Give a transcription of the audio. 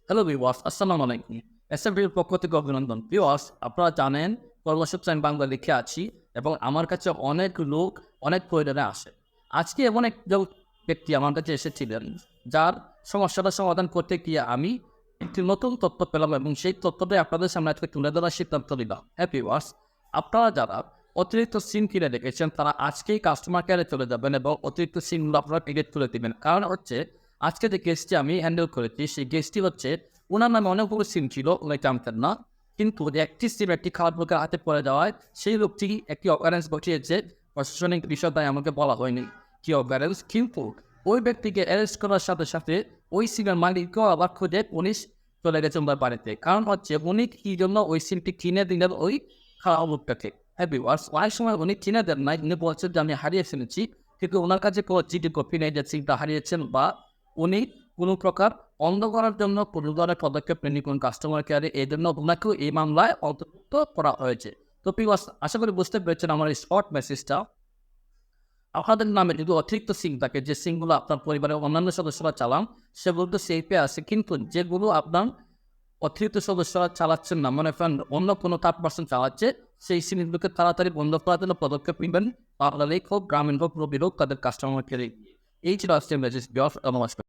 Hello viewers, আসসালামু আলাইকুম। এসএমপির পক্ষ থেকে অভিনন্দন। ভিউয়ার্স, আপনারা জানেন কর্মসংস্থান বাংলা লিখে আছি এবং আমার কাছে অনেক লোক অনেক প্রয়োজনে আসে। আজকে এমন একজন ব্যক্তি আমার কাছে এসেছিলেন, যার সমস্যাটা সমাধান করতে গিয়ে আমি একটি নতুন তথ্য পেলাম এবং সেই তথ্যটাই আপনাদের সামনে আজকে তুলে ধরার সিদ্ধান্ত নিলাম। হ্যাঁ ভিউয়ার্স, আপনারা যারা অতিরিক্ত সিম কিনে রেখেছেন তারা আজকেই কাস্টমার কেয়ারে চলে যাবেন এবং অতিরিক্ত সিমগুলো আপনারা ডিলিট করে দিবেন। কারণ হচ্ছে আজকে যে কেসটি আমি হ্যান্ডেল করেছি সেই কেসটি হচ্ছে উনার নামে অনেকগুলো সিম ছিল, উনি জানতেন না। কিন্তু একটি সিম একটি খারাপ লোকের হাতে পড়ে যাওয়ায় সেই লোকটি একটি অকারেন্স ঘটিয়েছে। প্রশাসনিক বিষয় তাই আমাকে বলা হয়নি কি অকারেন্স, কিন্তু ওই ব্যক্তিকে অ্যারেস্ট করার সাথে সাথে ওই সিমের মালিককেও আবার খুঁজে পুলিশ চলে গেছে ওনার বাড়িতে। কারণ হচ্ছে উনি কি জন্য ওই সিমটি কিনে দিলেন ওই খারাপ লোকটাকে। হ্যাঁ ভিউয়ার্স, অনেক সময় উনি কিনে দেন নাই, উনি বলছেন যে আমি হারিয়ে ফেলেছি, কিন্তু ওনার কাছে কোনো জিডি কপি নেই যে সিমটা হারিয়েছেন, বা উনি কোনো প্রকার অন্ধ করার জন্য কোনো ধরনের পদক্ষেপ নেননি কোন কাস্টমার কেয়ারে। এই জন্য ওনাকেও এই মামলায় অন্তর্ভুক্ত করা হয়েছে। তো ভিউয়ার্স, আশা করি বুঝতে পেরেছেন আমার এই শর্ট মেসেজটা। আপনাদের নামে যদি অতিরিক্ত সিম থাকে, যে সিমগুলো আপনার পরিবারের অন্যান্য সদস্যরা চালান সেগুলো তো সেফে আছে, কিন্তু যেগুলো আপনার অতিরিক্ত সদস্যরা চালাচ্ছেন না, মনে করেন অন্য কোনো থার্ড পার্সন চালাচ্ছে, সেই সিমগুলোকে তাড়াতাড়ি বন্ধ করার জন্য পদক্ষেপ নেবেন। আপনারাই হোক, গ্রামীণ হোক, রবি হোক, তাদের কাস্টমার কেয়ারে। এই ছিল আজকের মেসেজ। নমস্কার।